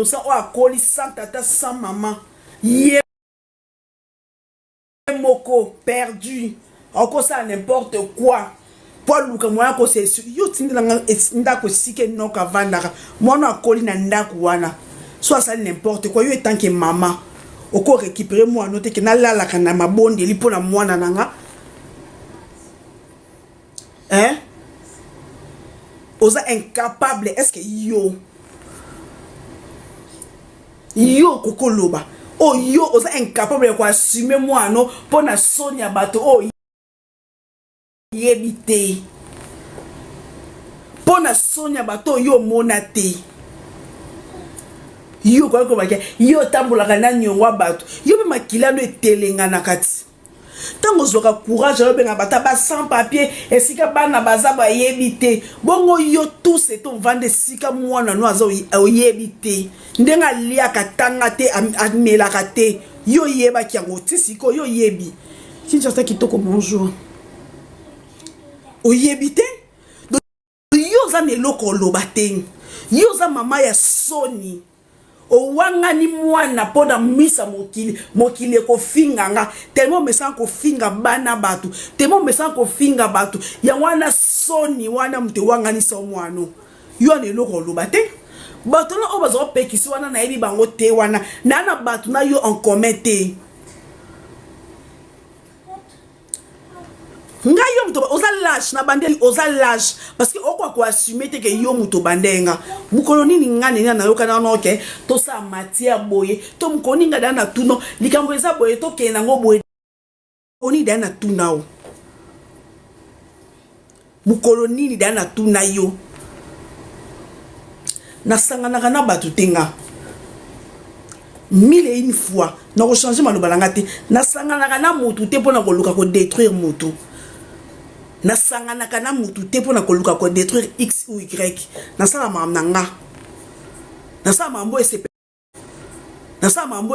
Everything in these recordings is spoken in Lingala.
ça o akoli sans tata sans maman ye moko perdu encore ça n'importe quoi pour luka moi ko c'est yo tindela ndako sike no ka vandaka moi no akoli na ndako wana soit ça n'importe quoi yo tant que maman oko récupérer moi note que na lala kana mabonde li pona mwana nanga hein oza incapable est-ce que yo kokoloba oh yo oza incapable ko assumer moi no pona sonia bato oh yebite pona sonia bato yo monate yo ko baka yo tambola na nyongwa bato yo be makilano etelenga na kati tango zoka courage yo benga bata ba sans papier esika bana bazaba yebite bongo yo tous c'est ton vendre sika mwana no azo yebite ndenga lia katanga te amela kate yo yeba kyango tisiko yo yebi kinchasa kitoko bonjour o yebite yo za neloko lobate yo za mama ya soni o wangani mwana pona misa mokili ko finganga tellement me sans ko finga bana batu tellement me sans ko finga batu ya wana soni wana mte wangani so mwano yo ne loko lobate batu na obazo pekisi wana na yebi bango te wana na batu na yo en commun te nga yo muto oza lâche na bande oza lâche parce que okwa ko assumer te ke yo muto bandenga mukolo nini ngane na yo kana no ke to sa matia boye to mukoni nga dana tuno likambo eza boye to ke na ngo boye oni dana tunao mukolo nini dana tuna yo na sangana kana batu tenga mille et une fois na ko changer malobalanga te na sangana kana mutu te pona ko luka ko détruire mutu na sangana kana mutu te pona ko luka ko détruire x ou y na sala mamnanga na sala mambo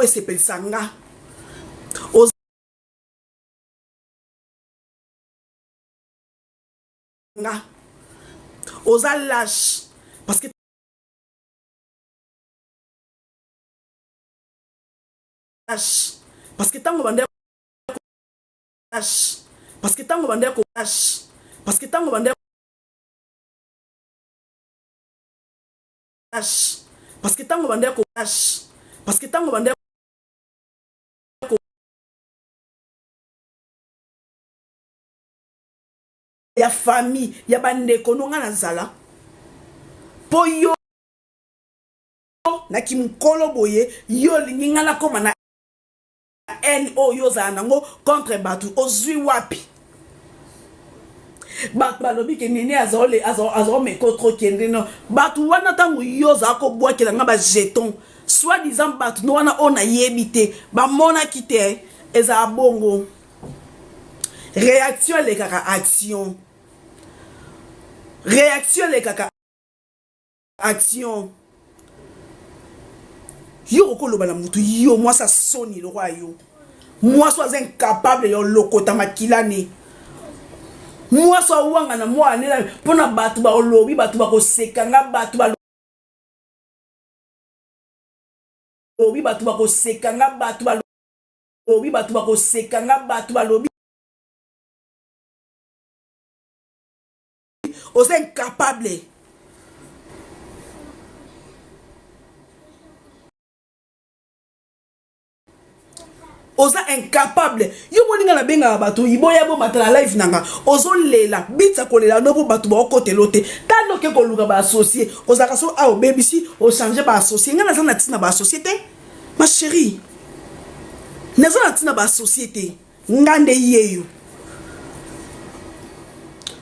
esepel sanga oza lâche parce que tango bande parce que tango bande ko parce que tango bande parce que tango bande ko parce que tango bande ya famille ya bande kononga na zala po yo na kimkolo boye yo linga na koma na NO yo za nango contre batu ozwi wapi batu balobi ke nene azo me kotro kende no batu wana tangu yo za ko bwakela nga ba jeton soit disant batu no wana ona yebite ba mona kite eza bongo réaction le kaka action réaction le kaka action yo ko loba na mutu yo moi ça soni le roi yo moi sois incapable yo lokota makilane moi sois wanga na moi ne pona batu ba olobi batu ba ko sekanga batu ba lobi batu ba ko sekanga batu ba lobi batu ba ko sekanga batu ba lobi aux incapables oza incapable yo moninga na benga bato iboya bo matala live nanga ozo lela bitsa kolela no bo bato ba okotelo te tando ke ko luka ba associé oza kaso a o baby si o changer ba associé ngana za na tina ba société ma chérie nazo na tina ba société ngande yeyo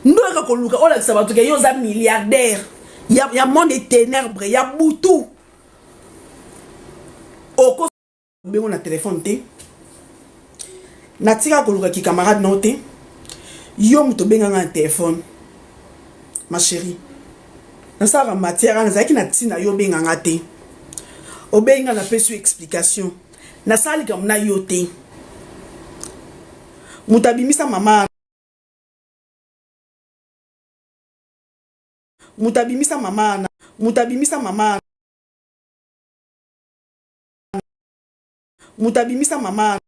ndo ka ko luka ola kisa bato ke yo za milliardaire ya monde ténèbres ya butu oko bengo na téléphone te natika koluka ki camarade noté yo muto benga na téléphone ma chérie na sara matière na zaki na tina yo benga ngate o benga na pesu explication na sali comme na yote mutabimisa mama mutabimisa mama mutabimisa mama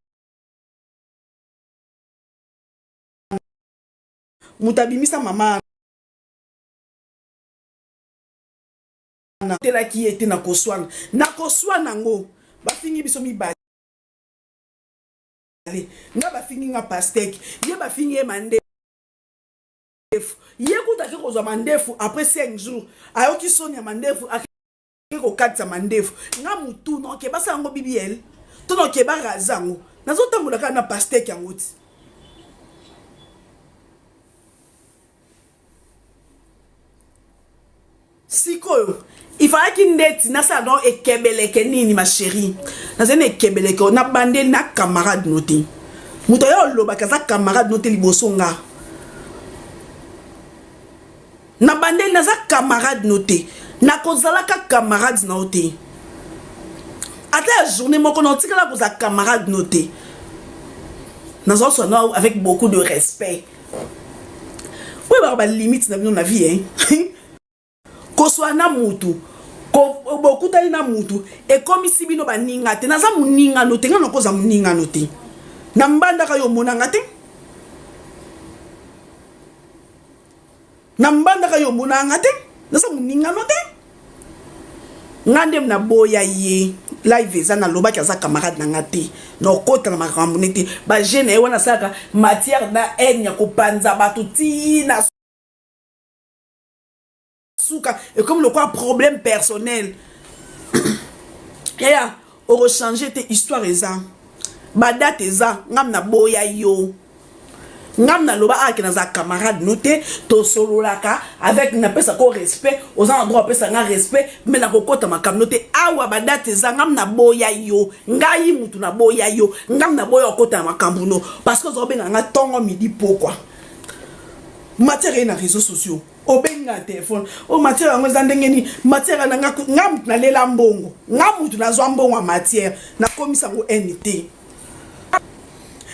mutabimisa mama tela ki ete na koswana ngo bafingi biso mibale nga bafingi nga pasteki ye bafingi ye mandefu ye kutaki kozwa mandefu après 5 jours ayoki soni ya mandefu ake kokatisa mandefu nga mutu noke basala yango bibiel to noke baraza yango nazotambola kaka na pasteki yango ti sikoyo ifaki ndeti nasala don ekebeleke nini ma chérie nazali ekebeleke na bande na camarade note moto oyo olobaka aza camarade note liboso nga na bande naza camarade note nakozalaka camarade na ote ata ya journée moko na otikala koza camarade note nazoswana avec beaucoup de respect oyo baka balimite na bino na vie koswa na mutu bokutali na mutu ekomisi bino baninga te naza moningano te nga nakoza moningano te na mbandaka yo monanga te na mbandaka yo monanga te naza moningano te nga nde na boya ye live eza nalobaki aza camarade na nga te nakota na makambo nete bagene ye wana asalaka matière na haine ya kopanza bato tina et comme le quoi problème personnel yaya orechange te histoire eza badate eza ngam na boya yo ngam na loba ake naza camarade note to sololaka avec na pesa ko respect aux endroits pesa nga respect mais na kokota makambo te awa badate eza ngam na boya yo ngai mutu na boya yo ngam na boya okota makambo no parce que zobenga nga tongo midi pourquoi matière na réseaux sociaux obenga téléphone o matière yango eza ndenge ni matière na nga mutu na lela mbongo nga mutu na zwa mbongo matière na komisa ngo NT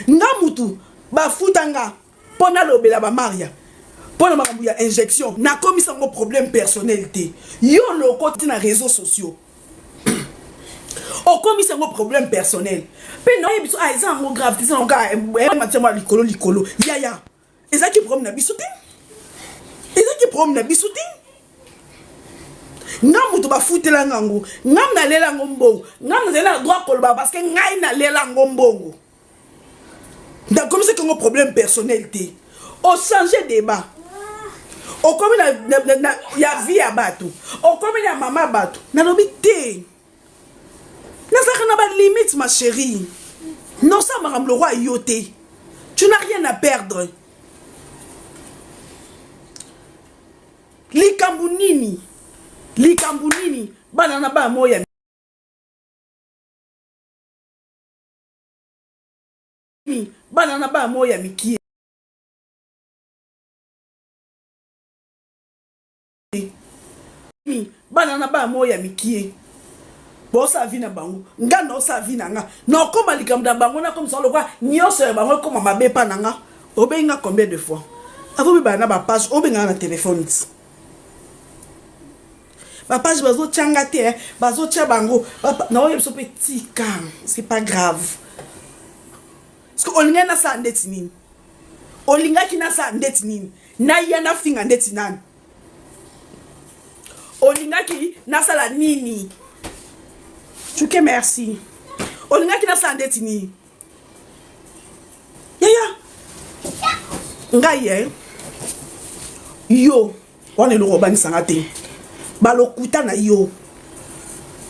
nga mutu bafuta nga pona lobela ba maria pona makambo ya injection na komisa ngo problème personnel te yo loko ti na réseaux sociaux o komisa ngo problème personnel pe na yebiso eza ngo grave ti nga matière ma likolo ya eza ki problème na biso te ezaki problème na biso te nga mutu bafutela ngango ngam na lela ngo mbongo ngam na zela droit koloba parce que ngai na lela ngo mbongo nda comme c'est que problème personnel te o changer débat o comme na ya vie ya bato o comme na mama bato na lobi te na saka na ba limite ma chérie non ça maram le roi yoté tu n'as rien à perdre likambu nini bana na ba moya bana na ba moya mikie bana na ba moya mikie bosa vina bango nga no sa vina nga no koma likambu da bango na comme ça le quoi nyonso ya bango koma mabepa na nga obenga combien de fois avant bana ba page obenga na téléphone ma page bazo tchanga te bazo tcha bango na oyo so petit calme c'est pas grave parce que olinga na sa ndeti nini olinga ki na sa ndeti nini na ya na finga ndeti nani olinga ki na sala nini chuke merci olinga ki na sa ndeti nini ya ngai yo wana lo robani sanga te balokuta na yo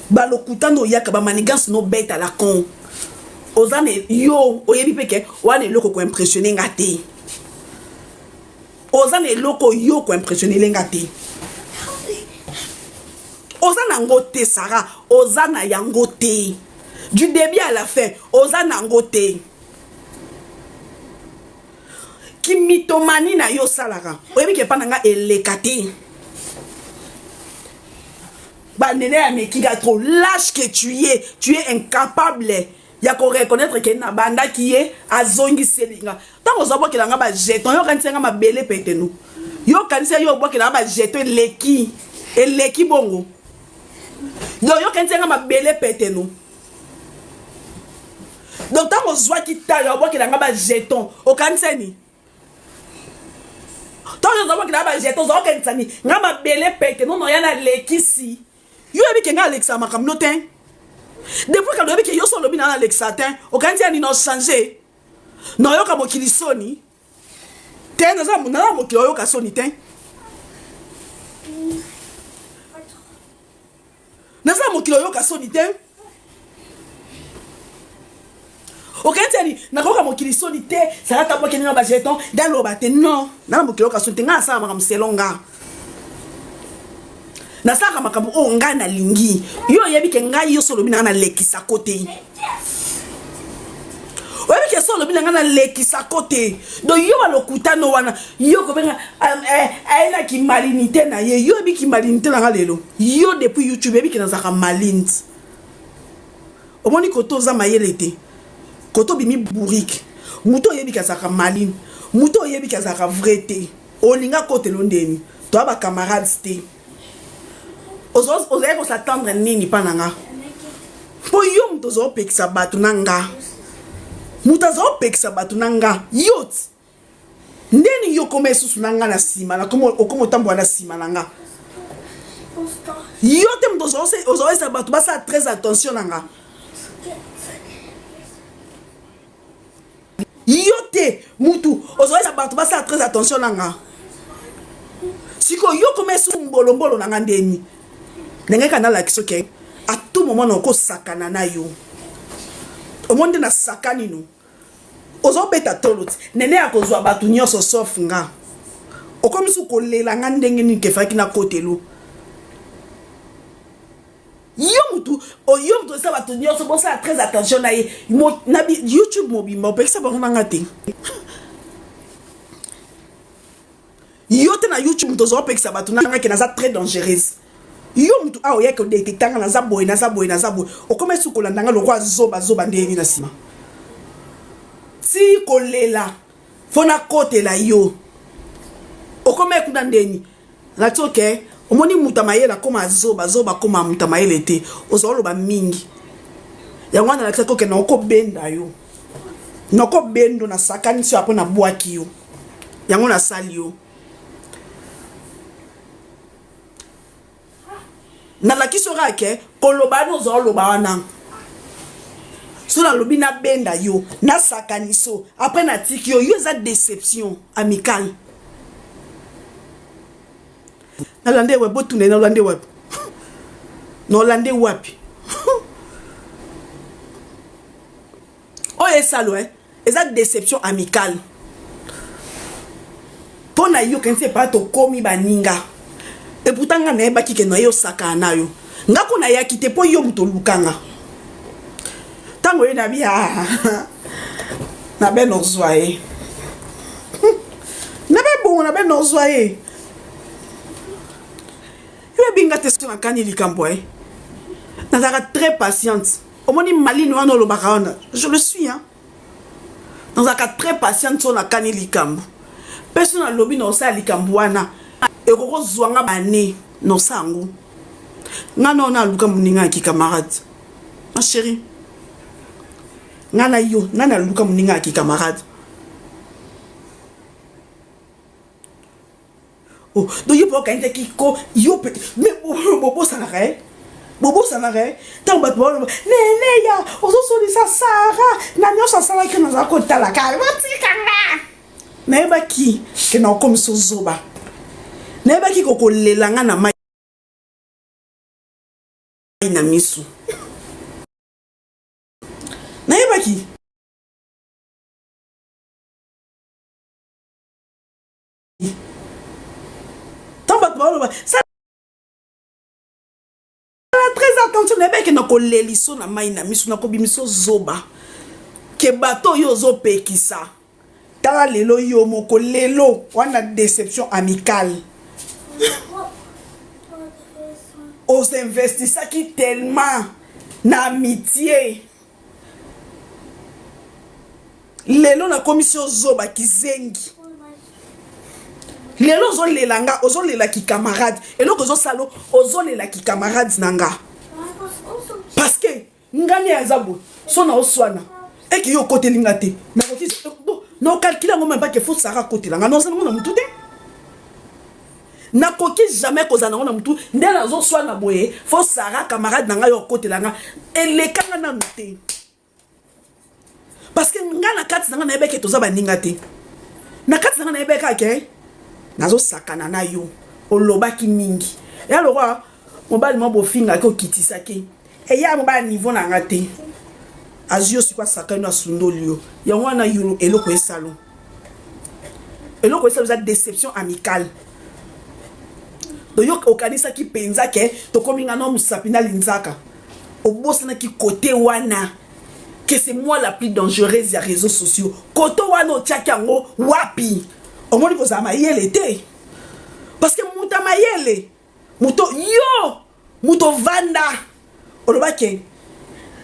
balokuta no yaka ba manigance no bête à la con ozane yo oyebi peke wana eloko ko impressionner nga te ozane eloko yo ko impressionner lenga te ozana ngote Sarah ozana yango te du début à la fin ozana ngote ki mitomani na yo salara oyebi ke pananga elekate bah nene ya mekiga trop lâche que tu es incapable ya ko reconnaître que na banda qui est azongi selinga tango zo bokela nga ba jeton yo kanisa nga mabele pete nous yo kanisa yo bokela ba jeton leki bongo yo kanisa nga mabele pete nous Donc tant qu'on soit qui t'a yo boki na ngaba jeton o kanseni. Tant que zo boki na ba jeton zo kansani ngaba belé pete non yana lekisi. Yo ebi kenga Alexa makam notin. Depuis que le yo so lobi na Alexa tin o kanseni no changer. No yo ka mokili soni. Ten na mokili yo ka soni tin. Naza mokili yo ka soni tin. Okenteni nakoka mokili soni te sala ta boki na ba jeton dans lo bate non na mokili yo ka soni nga sa makam selonga. Na saka makambo o nga na lingi yo yebi ke nga yo solo bina na lekisa kote oyebi ke solo bina na lekisa kote do yo ba lokuta no wana yo ko benga aina ki malinité na ye yo yebi ki malinité na lelo yo depuis YouTube yebi ke na zaka malint omoni koto za mayele te koto bimi bourrique muto yebi ka zaka maline muto yebi ka zaka vrai te olinga kote londeni to ba camarades te ozaye ko s'attendre nini pananga po yo mto zo pekisa batu nanga muta zo pekisa batu nanga yot ndeni yo kome susu nanga na sima na komo tambo na sima nanga yo te mto zo esa batu basa très attention nanga yo te mutu ozo esa batu basa très attention nanga siko yo kome susu mbolo nanga ndeni ndenge kana la kisoke à tout moment noko sakana na yo o monde na sakani no ozo beta tolot nene akozwa batu nyoso sof nga okomisu kolela nga ndenge ni ke faki na kotelo yo mutu sa batu nyoso bosa très attention na ye na YouTube mobimba opekisa ba nga te yo te na YouTube mutu zo pekisa batu nga ke na za très dangereuse yo mtu awo yake détectanga na zaboy o comme su ko landanga lo kwa zoba ndeni na sima si kolela fona kote la yo o comme kuna ndeni la toke o moni mutamayela koma zoba koma mutamayele te o zolo ba mingi ya ngwana la tsako ke na ko benda yo na ko bendo na sakani si apona bwaki yo ya ngona sali yo na la kisora ke koloba no zo loba wana so na lobi na benda yo na sakaniso après na tiki yo za déception amicale na lande we botune na lande wapi no lande wapi o esalo eza déception amicale pona yo kense pa to komi baninga. Et pourtant nga na baki ke no yo saka na yo nga ko na ya kite po yo muto lukanga tango ye na bia na be no zoaye na be bon na be no zoaye yo binga testo na kani likambo na zaka très patiente omoni malino wana lo bakaona je le suis hein dans zaka très patiente so na kani likambo personne na lobi no sa likambo wana et koko zwanga bane no sangu nga no na luka muninga ki camarade ma chérie nga na yo na luka muninga ki camarade oh do yo po kante ki ko yo pe mais bobo sana re tant bat bo ne ya ozo so di sa sara na nyo sa sara ki na za ko tala ka matikanga na ba ki ke na ko miso zoba neba ki koko lelanga na mai na misu neba ki tamba ba ça très attention neba ki na ko leliso na mai na misu na ko bimiso zoba ke bato yo zo pekisa tala lelo yo moko lelo wana déception amicale on s'investissait qui tellement n'amitié lelo na commission zoba kizengi lelo zo lelanga ozo lela ki camarade et loko zo salo ozo lela ki camarade nanga parce que ngani azabo sona oswana et qui yo côté lingate na ko ki no calculer ngo même pas que faut Sarah côté langa non ça non mutu te na ko ki jamais ko za na mutu ndela zo swa na boye faut Sarah camarade na nga yo côté langa ele kanga na muté parce que nga na kati na ebe ke toza baningate na kati na ebe ka ke nazo sakana na yo olobaki mingi ya lokwa mobali mo bofinga ko kitisaki e ya mobali niveau na ngate azio sikwa sakano asundolio ya wana yuro eloko esalo za déception amicale do yo okanisa ki penza ke to kominga no musapina linzaka obosana ki côté wana que c'est moi la plus dangereuse des réseaux sociaux côté wana otiaki yango wapi omoni kozama yele te parce que muta mayele muto yo muto vanda olobake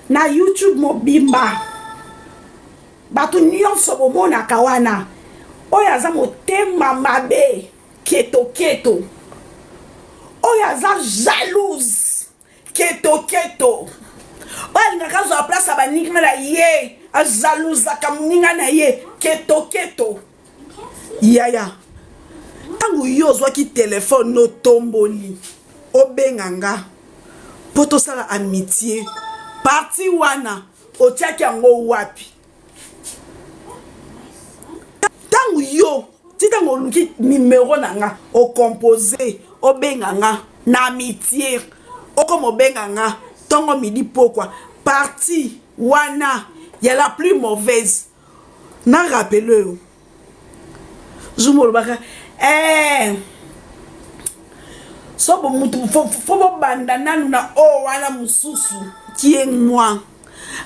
na YouTube mobimba batu nyonso bomonaka wana oyo aza motema mabe keto oyo aza jalouse keto oyo alingaka azwa place ya baninga na ye ajaluzaka moninga na ye keto yaya ntango yo ozwaki telefone notomboli obenganga po tosala amitié parti wana otiaki yango wapi ntango yo ti ntango oluki numero na nga ocompose obenganga na amitié okoma obenganga ntongo midi pokwa parti wana ya la plus mauvaise na rappele yo zumolobaka sobo mutu fo banda nanu na o wana mususu qui est moi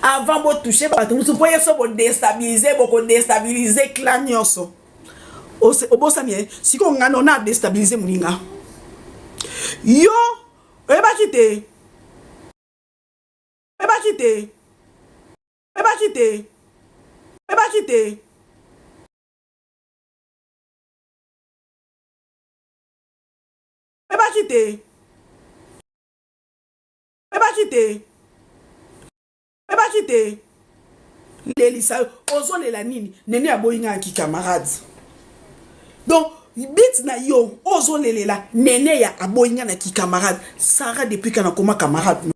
avant de toucher pas tout pour ça pour déstabiliser beaucoup déstabiliser clan nyonso o bo samie si ko ngano na déstabiliser muninga yo eba kite Lelisa ozole la nini nene aboyinga ki camarade donc bit na yo ozole la nene ya aboyinga na ki camarade Sarah depuis kana koma camarade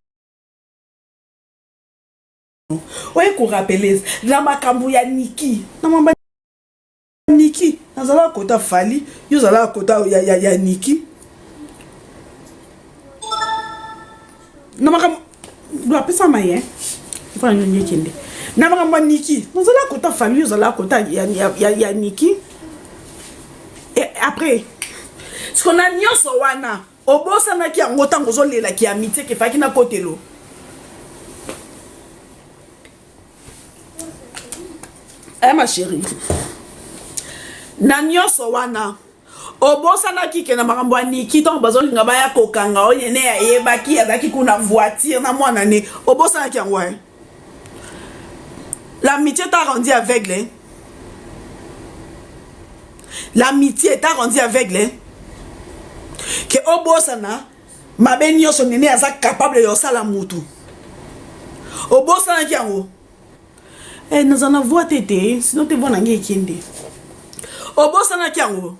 oye ko rappeler la makambu ya Niki na mamba Niki nazala kota fali yo zala kota ya Niki na makambu do apesa maye fa nyonye kende na makambu Niki nazala kota fali yo zala kota ya Niki et après ce qu'on a nyonso wana obosa na ki yango tango zolela ki amitié ke faki na kotelo ma chérie na nyonso wana obosa na kike na makambo Niki ton bazoli nga baya kokanga oyene ya yebaki azaki kuna voiture na mwana ne obosa na kiango l'amitié t'a rendu aveugle l'amitié t'a rendu aveugle que obosa na mabe nyonso nene aza capable yo sala mutu obosa na kiango nous en avons été, sinon tu vas n'anger kende. Obosa na kiango.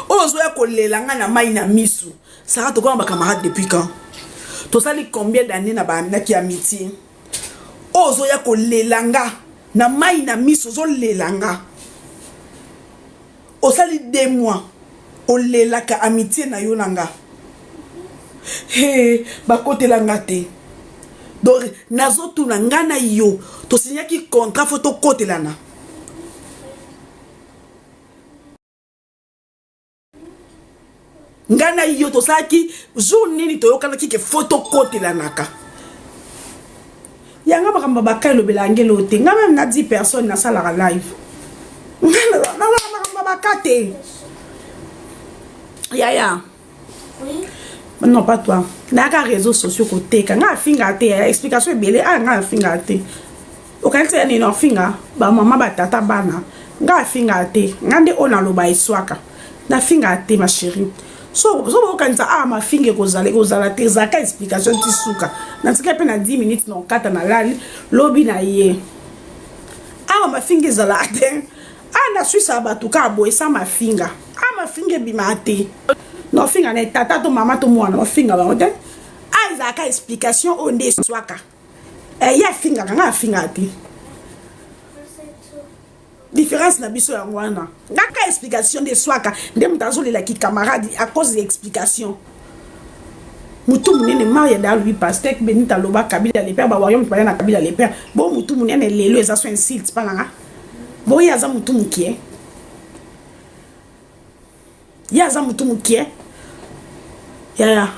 Ozo ya kolelanga na mai na misu. Sarah toko ba camarade depuis quand? To sali combien d'années na ba ki amitié? Ozo ya kolelanga na mai na misu zo lelanga. O sali 2 mois. O lelaka amitié na yo nanga. He, ba kote langa te. Donc nazo tuna ngana yo to signa ki contrat photo côté lana ngana yo to saki jour nini to yokana ki ke photo côté lanaka yanga bakamba bakalo belangelo te nga même na 10 personnes na sala live na bakate ya oui. Non, pas toi. N'a réseaux sociaux côté. Quand on a fingaté, explication est belle. Ah, on a fingaté. Au cas où c'est un finga, bah maman batata bana. On a fingaté. On a des on a le bail swaka. Na fingaté ma chérie. So quand ça ah ma finga kozala te zaka explication tisuka. Na tika pe na 10 minutes non kata na lali lobby na ye. awa mafinga ezala te ana swisa bato ka boyesa mafinga mafinga ebima te no finga na tata to mama to mwana mafinga bango te ezalaka explication oyo nde eswaka ye afingaka nga afinga te différence na biso yango wana ngaka explication nde eswaka nde moto azolelaki camarade à cause de explication mutu munene maria da lui pasteur benita loba kabila le père ba wayom pa na kabila le père bon mutu munene lelo eza so insult pa nga bon yaza mutu mukie yaza mutu mukie ya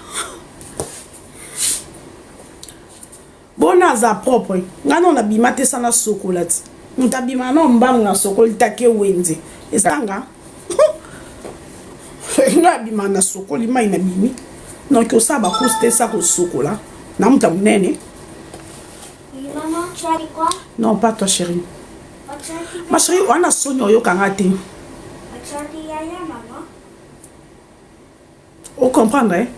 bona za propre ngano na bimate sana sokolati mutabima no mbangu na sokoli take wenze esanga nga bima na sokoli mai na bimi donc osaba koste ça ko sokola na muta munene. Oui maman, tu as dit quoi? Non, pas toi chérie. Ma chérie, on a sonyo yo kangate. Tu as dit yaya maman? Vous comprenez?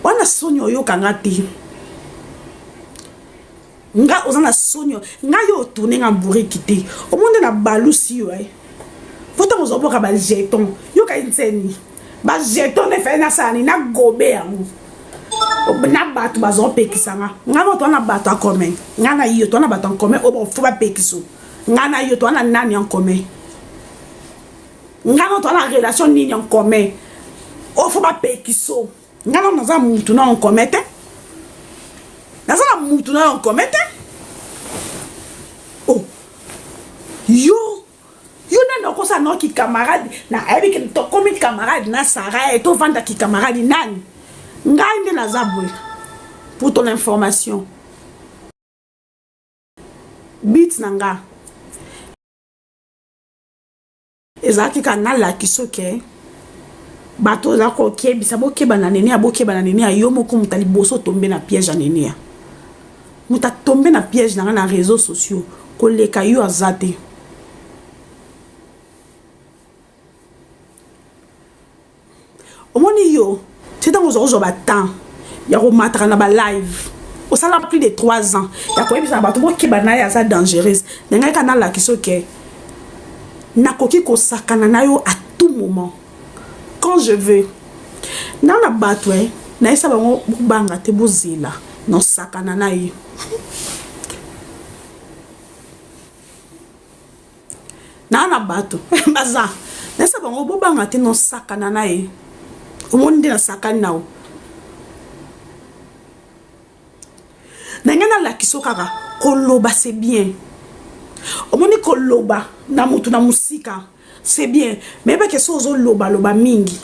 On a sonyo yo kangate. Nga ozana sonyo nga yo tourner nga bourré kité au monde na balusi yo pourtant ozo boka ba jeton yo ka inseni ba jeton ne fait na sani na gobe yango na bato bazo pekisanga nga no to na bato akome nga na yo to na bato akome o bo fo ba pekiso nga na yo to na nani en commun nga no to na relation nini en commun o fo ba pekiso nga no za mutu na en commun te nazana mutu na en commun te oh yo na ko sa no ki camarade na avec to comme camarade na Sarah et to vanda ki camarade nani ngai nde nazabwe pour ton information bit nanga ezaki kanala kisoke bato za ko kebisa bokeba na nene abokeba na nene yo moko mutali boso tombe na piège nene muta tombe na piège na réseaux sociaux koleka yo azate omoni yo c'est dans aujourd'hui ba temps ya ko mataka na ba live au sala plus de 3 ans ya ko ebisa bato bokeba na ya ça dangereuse ngai kanala kisoke nakoki ko sakana na yo à tout moment quand je veux nana batwe na isa bango banga te bozila no sakana na ye nana bato baza na isa bango banga te no sakana na ye o monde na sakana nao na ngana la kisokaka koloba c'est bien o moni koloba na mutu na musika c'est bien mais pas que sozo loba mingi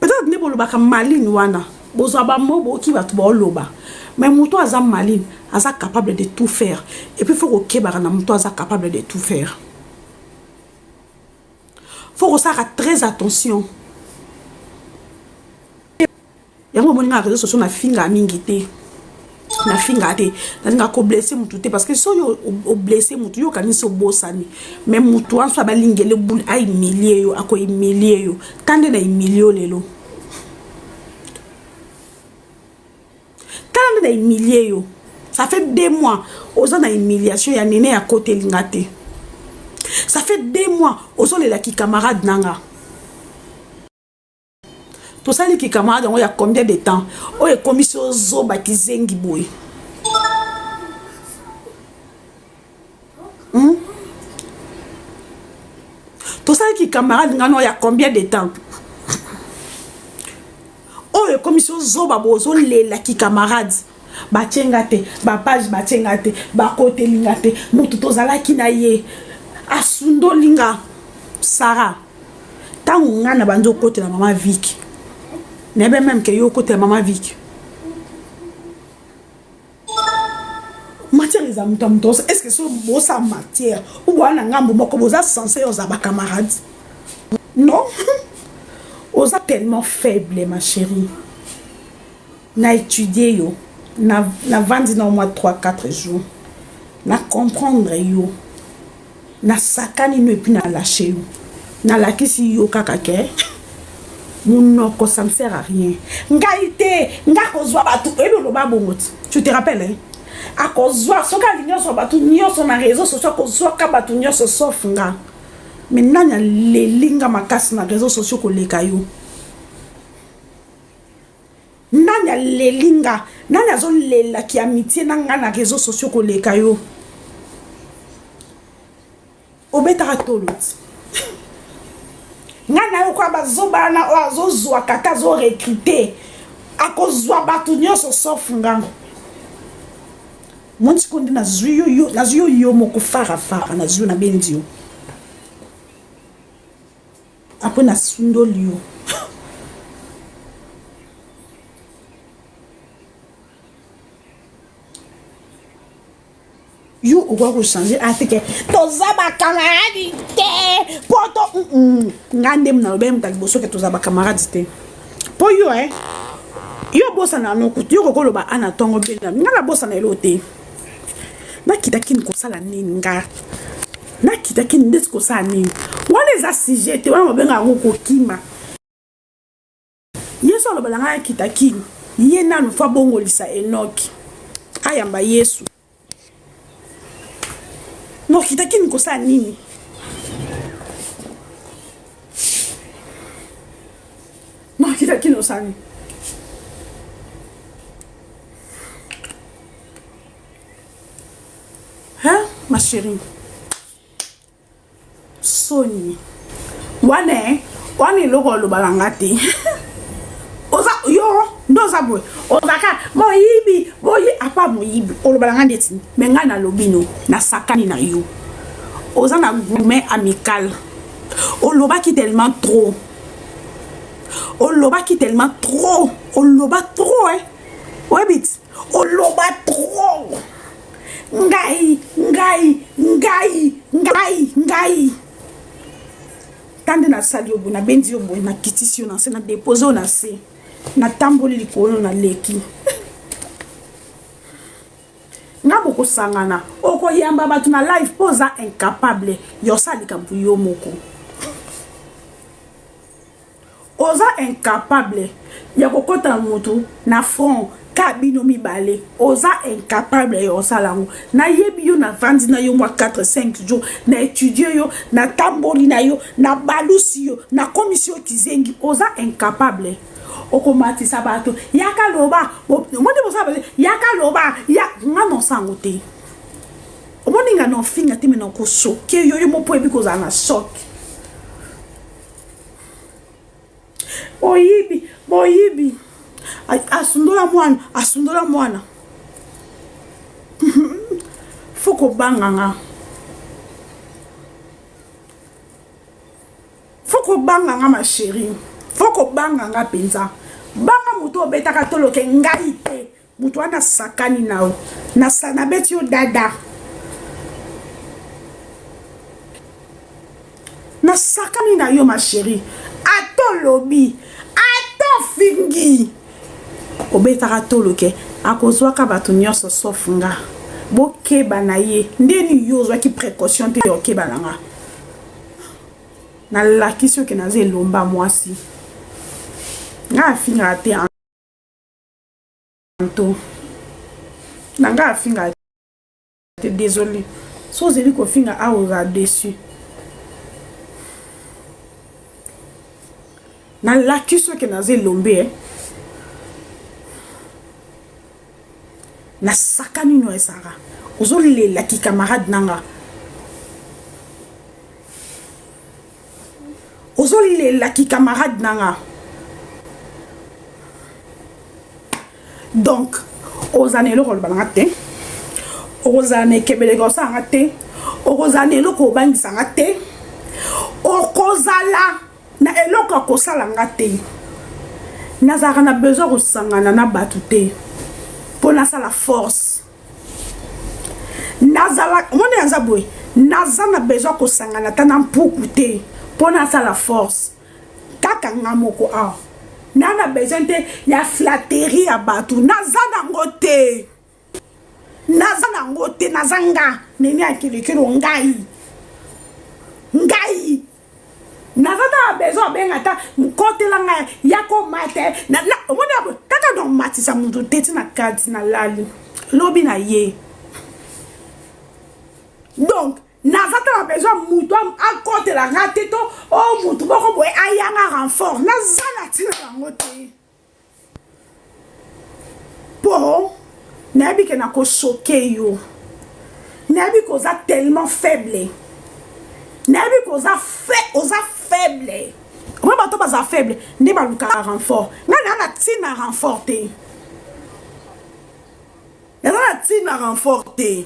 peut-être ne boloba ka maline wana bozo ba mobo ki ba to loba mais mutu aza maline aza capable de tout faire et puis faut ko kebara na mutu aza capable de tout faire faut que ça fasse très attention yango moni nga réseaux sociaux na finga mingi te na finga te na ko blesser mutu te parce que so yo o blesser mutu yo kanisi obosani mais mutu anso abalingele bul ay humilier yo ako humilier yo tande na humilier lelo tande na humilier yo ça fait 2 mois oza na humiliation ya nene ya côté lingate ça fait 2 mois ozo lela ki camarade nanga to sali ki camarade on ya combien de temps o e commission zo ba kizengi boy to sali ki camarade ngano ya combien de temps o e commission zo ba bozo lela ki camarade ba tengate ba page ba tengate ba côté lingate mutu to zala ki na ye asundo linga Sarah tangu ngana banzo côté la maman Vicky nebe même que yo côté maman Vicky matière les amutamtos est-ce que c'est beau sa matière ou wana ngambo moko boza censé aux ba camarades non osa tellement faible ma chérie na étudier yo na vandi dans mois 3-4 jours na comprendre yo na sakani no puis na lâcher yo na lakisi yo kakake monoko ça ne sert à rien ngaite ngako zwa batu elo lo babongoti tu te rappelles hein? akozwa soki alingi nyonso bato nyonso na réseau sociaux akozwaka bato nyonso sauf nga me nani alelinga makasi na réseau sociaux koleka yo nani alelinga nani azolelaki amitié na nga na réseau sociaux koleka yo obetaka toloti nga na yo kwa bazobana oyo azozwa kaka azorekrite akozwa bato nyonso sauf nga monti kondi nazwi yo moko farafara nazwi yo na bendi yo apres nasundoli yo yo okwa kochange ateke toza bakamaradi te po to nga nde nalobi muta liboso ke toza bakamaradi te po yo yo bosana nokutu yo kokoloba ana ntongo bena nga nabosana elo te nakitaki ni kosala nini nga nakitaki ni ndeti kosala nini wana eza sujet te wana babenga yango kokima yesu alobala nga yakitaki ye nanu fa bongolisa enoki ayamba yesu nokitaki ni kosala nini nokitaki ni kosala nini hein ma chérie soni wana eloko olobala nga te oza yo ndoza boye ozaka moyibi boye apa moyibi olobala nga ndeti me nga nalobi no nasakani na yo oza na gourmet amical olobaki tellement trop oloba trop oyebiti oloba trop ngai tande nasali yo boye nabendi yo boye nakitisi yo na se na depose yo na se natamboli likolo na leki nga bokosangana okoyamba bato na live mpo oza incapable yosala likambo yo moko oza incapable ya kokota moto na front ka bino mibale oza incapable yosala yango nayebi yo na vandi na yo mwa 4-5 jours na étudie yo na tamboli na yo na balusi yo na komisi yo kizengi oza incapable okomatisa bato yaka loba omoni bosaba yaka loba ya nga nosango te omoni nga nofinga te mena kosoke yo mopo ebi kozala na shock boyibi asundola mwana foko banganga ma chérie foko banganga penza banga mutu obetaka toloke ngai te mutu wana sakani nao na beti yo dada na sakani na yo ma chérie ato lobi ato fingi obetaka toloke akozwaka bato nyonso sauf nga bokeba na ye ndeni yo ozwaki précaution te okeba na nga nalakisi oke naza elomba mwasi nga afingaka te anto na nga afingaka te désolé so ozeli kofinga awa oza déçu nalakisi oke naza elombe nasakani no esanga ozolelaki camarade nanga donc ozana eloko olobanga te okozana ekebeleka osanga te okozana eloko obangisanga te okozala na eloko akosalanga te nazalaka na besoin kosangana na bato te mpo nasala force nazala omoni yaza boye naza na besoin kosangana ta na mpuku te mpo nasala force kaka nga moko awa na besoin te ya flatterie ya bato naza nango te naza nga neni akilikilo ngai naza ta besoin obenga ta kotela ngai yako mate omoni abo kaka no matisa mutu te tina kati na lali lobi na ye donc nazata na besoin mutu akotela nga te to o mutu moko boye ayanga renfort naza na ntina yango te po nayebi ke nakochoke yo nayebi ke oza tellement faible nayebi ke oza faible omo bato baza faible nde balukaka renfort nga na na ntina renfort te naza na ntina renfort te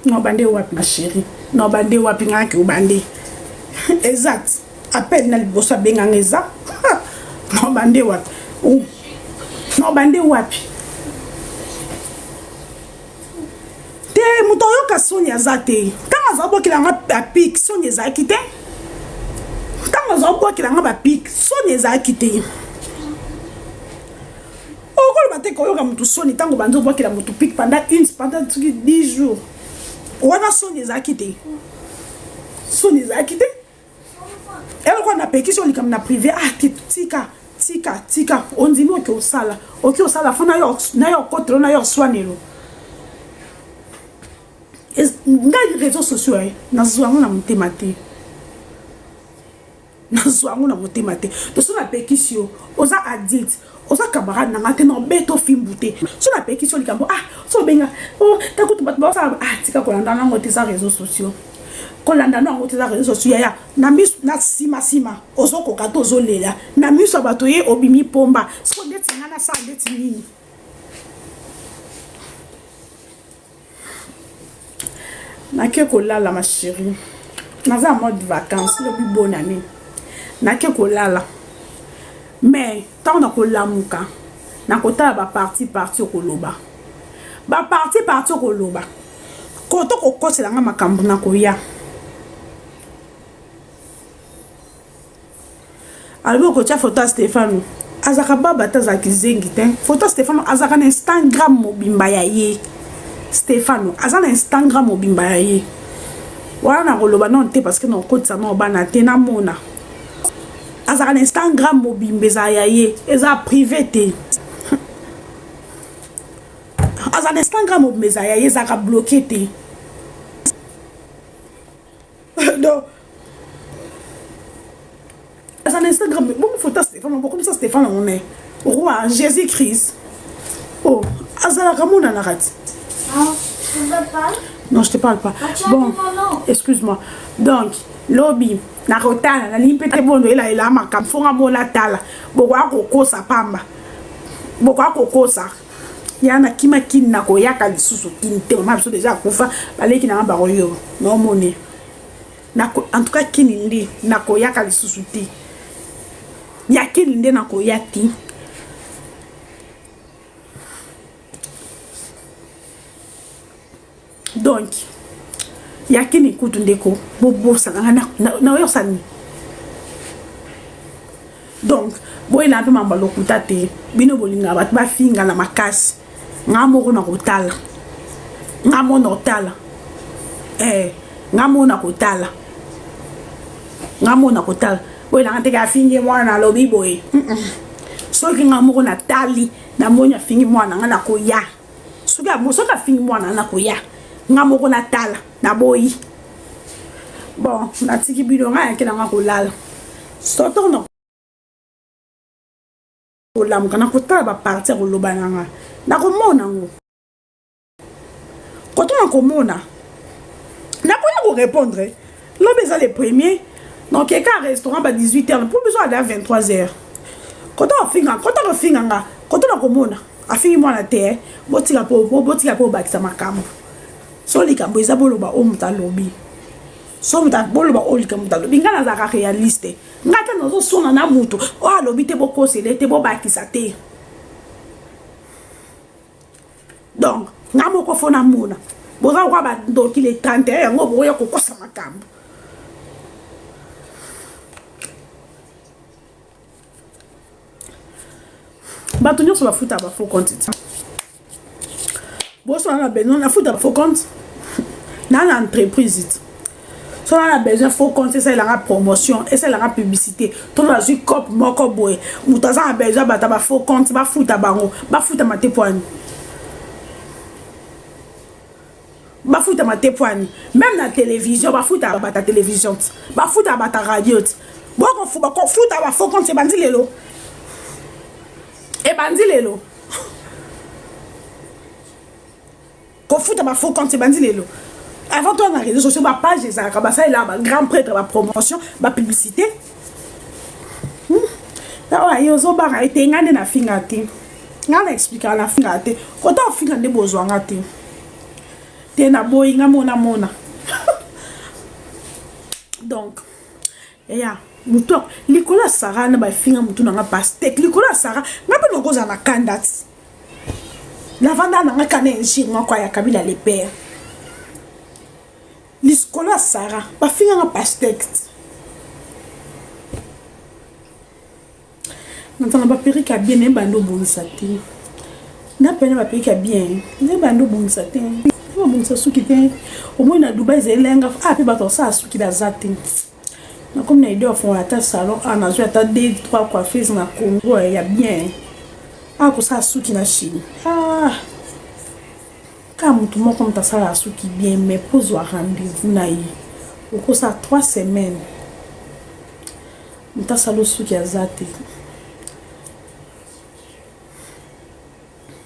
non bande wapi ma chérie non bande wapi ngaki ubande exact appelle na liboso benga ngeza non bande wapi non bande wapi te muto yoka soni aza te tanga za bokila nga bapik soni ezalaki te tanga za bokila nga bapik soni ezalaki te okoloba te koyoka mutu soni ntango banzi obwakela mutu pik pendant 10 jours wana soni ezalaki te soni ezalaki te eloko na pekisi olikami na privé tika ondimi oki osala fo na yo okotelo na yo oswanelo ngai réseaux sociaux nazwa yango na motema te nazwa yango na motema te to so na pekisi yo oza addict oza camarade nanga te na obeto fimbu te so na pekisi yo likambo so benga takutu bato basala tika kolanda nango te za réseaux sociaux kolanda nango te za réseaux sociaux yaya na sima ozokoka te ozolela na miso ya bato ye obimi pomba so ndeti nga na sala ndeti nini nake kolala ma chérie naza en mode vacances lobi bonne année nake kolala mais tant na kolamuka na kotala ba parti okoloba ba parti okoloba koto kokosela nga makambo na koya alors ko tia photo Stéphane azaka baba tazaki zengi te photo Stéphane azaka na Instagram mobimba ya ye Stéphane aza na Instagram mobimba ya ye wana koloba non te parce que non kotisa no bana te na mona azaka na Instagram mobimba ya ye eza privé te aza na Instagram mobimba ya ye ezaka bloqué te donc aza na Instagram bon photo Stéphane bon comme ça Stéphane on est roi Jésus-Christ oh azala kamona na rati. Non, tu ne veux pas? Non, je te parle pas. Bon, excuse-moi. Donc, lobby, na rotana, na limpete bondo ela makam fonga mola tala. Bokwa kokosa pamba. Bokwa kokosa. Yana kima kin na koyaka lisusu kinte. On a déjà kufa baleki na baroyo. Non monnaie. En tout cas kinindi na koyaka lisusu ti. Ya kininde na koyaki. Donc, yakini kutu ndeko bobo sanga na yo sani. Donc, boy na pe mamba lokuta te bino bolinga bat ba finga na makasi. Ngamo na kotala. Ngamo na kotala. Ngamo na kotala. Ngamo na kotala. Boy na te ka finge mwana lobi boy. Soki ngamo na tali na monya fingi mwana ngana koya. Soka fingi mwana na koya. Ngamoko na tala na boyi bon na tiki bido nga yake na kolala soto no kolam kana kotala ba partir koloba nanga na komona ngo koto na komona na koya ko répondre l'obeza le premier donc quelqu'un restaurant ba 18h pour besoin à 23h koto finga nga koto na komona afingi mwana te botika po bakisa makambo so likambo eza boloba o mutalobi so boloba o likambo mutalobi ngana za réaliste ngata nozo sona na mutu o alobi te bokosele te bobakisa te donc ngamo ko fona muna boza kwa ba ndoki le 31 yango boya kokosa makambo bato nyonso bafuta ba faux compte boso na benon na futa faux compte na entreprise Si on a besoin, il faut compter ça, il a promotion, et ça, il a publicité. Tout le monde a cop, moko boy. Moutaza a besoin, bah, faut compte, bah, fout à bango, bah, fout à ma tépoigne. Bah, fout à ma tépoigne. Même la télévision, bah, fout à ta télévision, bah, fout à ta radio. Bon, fout à ma faut compte, c'est bandi lelo. Et bandi lelo. Qu'on fout à ma faut compte, c'est bandi lelo. Avant toi, on a réseaux sociaux, ma page, ça, il a un grand prêtre, ma promotion, ma publicité. Là, il y a un bar, il y a un fingate. Il y a un expliqué à la fingate. Quand on finit des besoins, il y a un boy, il y a un donc, il y a un Nicolas Sarah, il y a un finger, il y a un pastèque. Nicolas Sarah, il y a un cause à la candidate. La vanda, il y a un canet, il y a un père. Nicolas Sarah, il y a un pastèque. Maintenant, on va périr qu'à bien, un bando bon satin. Na peine va périr qu'à bien, un bando bon satin. On va bon ça sous qui est. Au moins, na Dubaï, c'est l'enga. Ah, puis bateau ça sous qui da zatin. Na comme na idée, on fait un salon. Ah, na joué à 2-3 coiffeuses na Congo, il y a bien. Ah, pour ça sous qui na Chine. Ah, quand tout le monde comme ça la sous qui bien, mais pose un rendez-vous na y. Au cours ça 3 semaines. On t'a salon sous qui a zaté.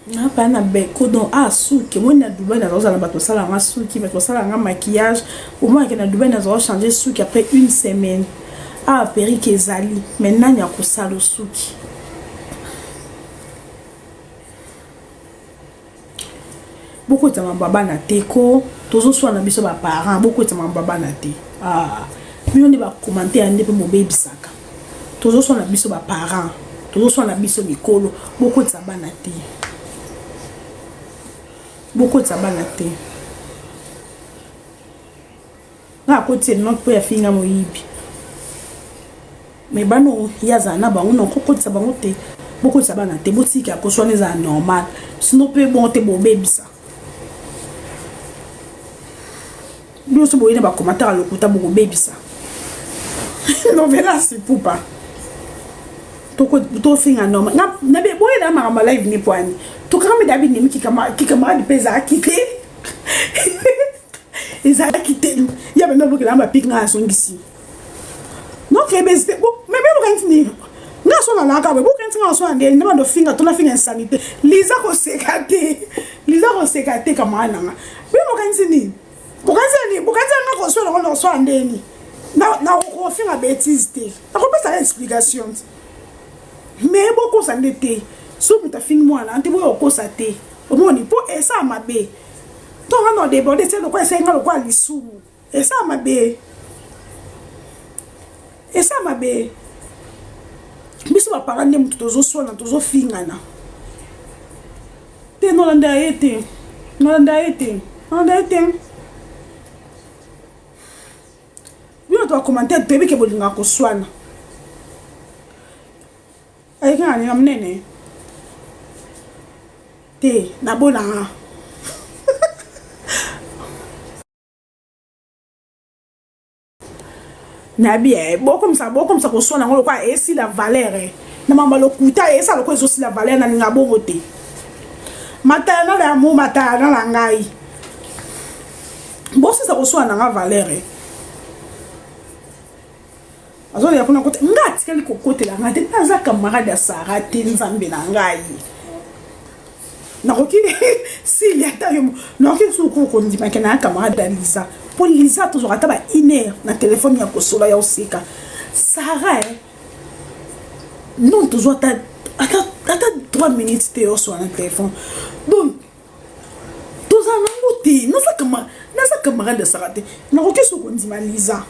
Na pa na beko donc suki moi na Dubaï na roza na bato sala nga suki bato sala nga maquillage au moins que na Dubaï na zo changer suki après une semaine perruque ezali maintenant ya ko sala suki beaucoup de baba na teko tozo so na biso ba parents beaucoup de baba na te mais on va commenter ande pe mo baby saka tozo so na biso ba parents tozo so na biso mikolo beaucoup de bana te. Beaucoup de sabanate. Na côté non pour ya finga moyibi. Mais bano yaza na bango non koko de sabangote. Beaucoup de sabanate boutique ya ko soane za normal. Sinon peut bon te bon baby ça. Nous sommes boyé ba commentaire à lokuta bon baby ça. Non vela c'est pour pas. To finga normal. Na be boyé na ma live ni poani. Tu quand David Nemi qui camarade pesa quitté. Ils a quitté. Il y a maintenant beaucoup là ma pique na son ici. Non que mais quand ni. Na so na ka be beaucoup quand so ande na do finger to na finger insanité. Lisa ko sekate camarade na. Mais quand ni. Quand na ko so na so ande ni. Na ko finger bêtise té. Na ko pas explication. Mais beaucoup ça n'était. So puta fin moi là, antibo au cosate. Au moins ni pour et ça ma bé. Ton on débordé c'est le quoi c'est ngalo quoi lisu. Et ça ma bé. Et ça ma bé. Biso ba parler mutu tozo so na tozo fingana. Te no landa été. No landa été. Bien toi commenter bébé ke bolinga ko swana. Ay kan ni amnene. Te na bona na bien bon comme ça ko sona ngolo kwa esi la valeur na mama lokuta esa lokwa ezosi la valeur na ninga bongo te matana la mo matana la ngai bon si ça ko sona nga valeur azoli ya kuna kote ngati kali ko kote la ngati naza camarade ya Sarah te nzambe na ngai. Naroki s'il y a tayo naroki suku ko ndima kana camarade Lisa pour Lisa toujours ataba iner na téléphone ya kosola ya osika Sarah non toujours ata 3 minutes te sur un téléphone donc tous en ngoti nasa camarade de Sarah te naroki suku ndima Lisa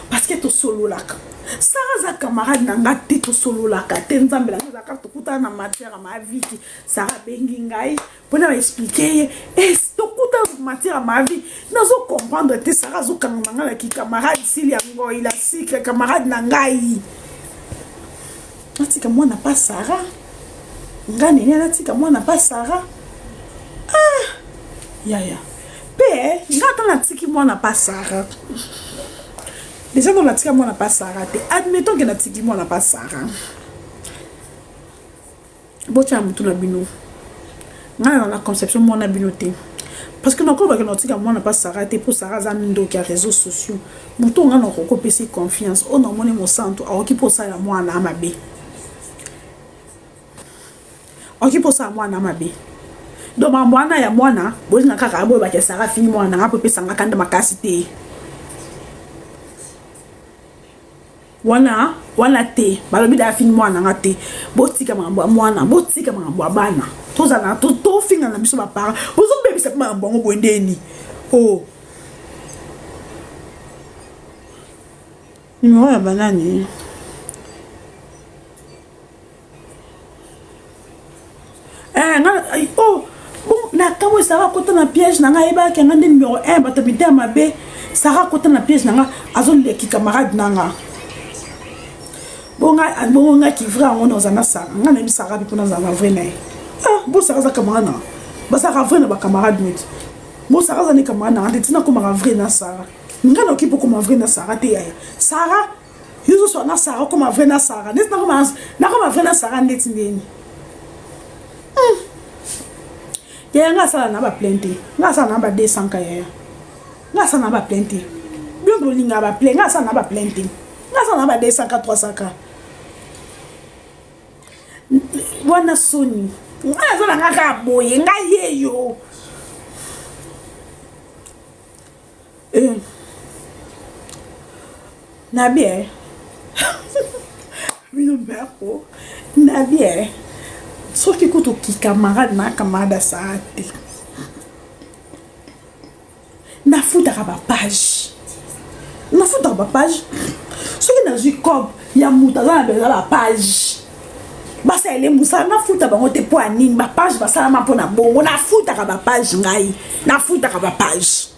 parce que to solo laka Sarah za camarade na ngati to solo laka te nzambe la za carte kuta na matière ma vie qui Sarah bengi ngai pour na expliquer to kuta matière ma vie nazo comprendre te Sarah zo kanga la ki camarade s'il y a ngo il a cycle camarade na ngai atika moi na pas Sarah ngani ni atika moi na pas Sarah ya pe ngata na tiki moi na pas Sarah déjà on a tika moi na pas Sarah te admettons que na tiki moi na pas Sarah bocha mutu na bino ngana na conception moi na bino te parce que nako ba que notika moi na pas Sarah te pour Sarah za ndo ki réseaux sociaux mutu ngana ko kopesi confiance on a moni mo santo aoki pour ça ya moi na mabe aoki pour ça moi na mabe donc mwana ya mwana bozi na kaka abo ba ke Sarah fini mwana ngapo pesa ngakanda makasi te wana te balobi da fini mwana ngate botika mwana botika bana tozana to finga na biso ba para bozo bebisa ma mbongo bwendeni oh ni mwa banani oh bon na kamo Sarah kota na piège na nga eba ke ngande numéro 1 batabité mabe Sarah kota na piège na nga azoli ki camarade na nga bonga qui vrai on dans un Sarah nga na Sarah bi na za vrai na bo Sarah za camarade ba Sarah vrai na ba camarade mut bo Sarah za ni camarade na tina ko ma vrai na Sarah nga na ki ko ma vrai na Sarah te ya Sarah yuzo so na Sarah ko ma vrai na Sarah net na ko ma vrai na Sarah net ndeni ya nga sala na ba plainte nga sala na ba 200 ka ya nga sala na ba plainte bien ko linga ba plainte nga sala na ba plainte nga sala na ba 200 ka 300 ka wana soni nga sala nga ka boye nga yeyo na bien mino berko na bien sauf que quand tu camarade na camarade ça na futa ba page ce qui n'a eu comme ya muta za na ba page basa ele musa na futa bango te po anini ba page basala ma pona bongo na futa ba page ngai na futa ba page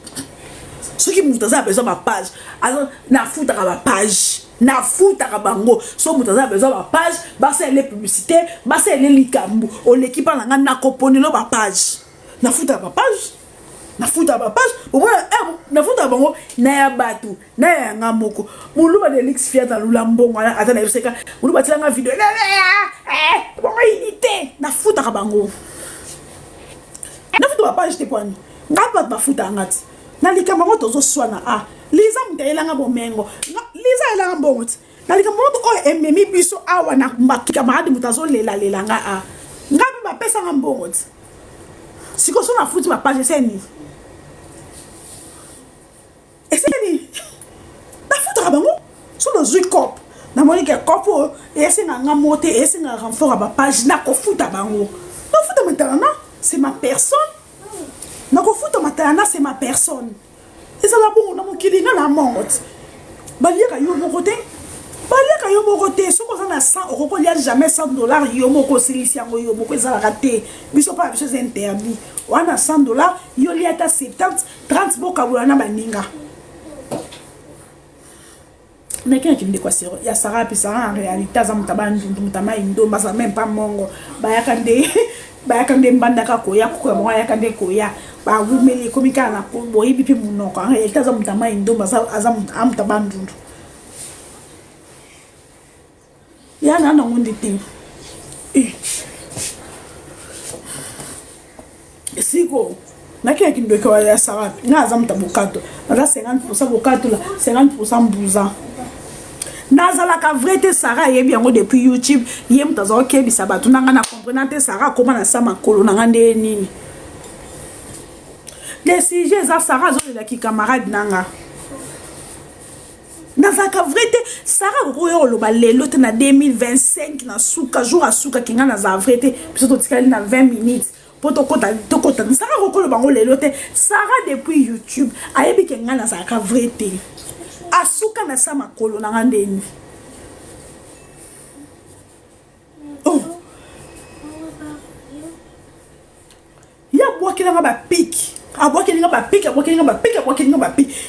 ce qui muta za besoin ba page alors na futa ba page na futa bango so muta za besoin ba page basa ele publicité basa ele likambu o l'équipe na nga na koponi lo ba page na futa ba page o na futa bango na ya batu na ya ngamoko mulu ba de lix fiata lula mbongo ata na yoseka mulu ba tilanga video bongo inité na futa bango na futa ba page te kwani ngapa ba futa ngati na likambo tozo swana liza mdelanga bomengo liza elanga mbongo na likambo o ememi biso awa na makika maradi mutazo lela nga ngapi ba pesa nga mbongo siko so na futi ba page seni eseni na futa bango so na zui cop na monique copo esi nga mote esi nga renfort ba page na ko futa bango na futa maintenant c'est ma personne na ko futa maintenant c'est ma personne et ça la bon na mon kilinga na monte baliaka yo mokote so ko na 100 euros ko lia jamais $100 yo moko silisi yango yo moko ezala raté biso pas chose interdit wana $100 yo lia ta 70 30 boka bulana baninga mais quand tu me dis quoi c'est ya Sarah puis Sarah en réalité za mutabandu mutama indo basa même pas mongo bayakande mbanda ka koya ko mo yakande koya ba wumeli komika na ko boyi bipi munoko en réalité za mutama indo basa mutabandu ya na ngondi te siko na kia kindo kwa ya Sarah na za mutabukato na 50% bukato la 50% buza nazala ka vrai te Sarah yebi yango depuis YouTube yem tazo kebi sabatu nanga na comprendre te Sarah comment na sama kolo nanga nde nini les sujets za Sarah zo la ki camarade nanga nazala ka vrai te Sarah ko yo lo ba lelo te na 2025 na suka jour a suka kinga na za vrai te biso to tikali na 20 minutes poto kota Sarah ko lo bango lelo te Sarah depuis YouTube ayebi kinga na za ka vrai te asuka na sama kolo na ngandeni ya bwakela nga ba pic abwakela nga ba pic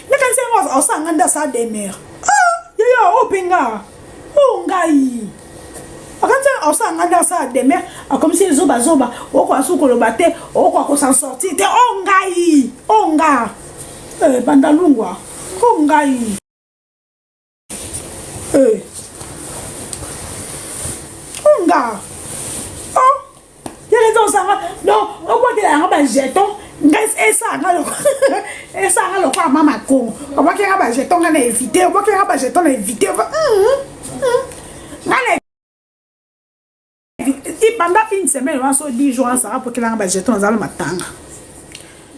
nakanse nga osanganda sa demer ya openga ngai akanse osanganda sa demer comme si zoba oko asukolo bate oko ko s'en sortir te ngai nga bandalungwa ngai nga. Oh, il y a raison ça. Non, on voit qu'il y a un jeton. Et ça, le quoi, maman, on voit qu'il y a un jeton, on a évité, on voit qu'il y a un jeton, on a évité. Et pendant une semaine, on a 10 jours, ça va pour qu'il y ait un jeton dans le matin.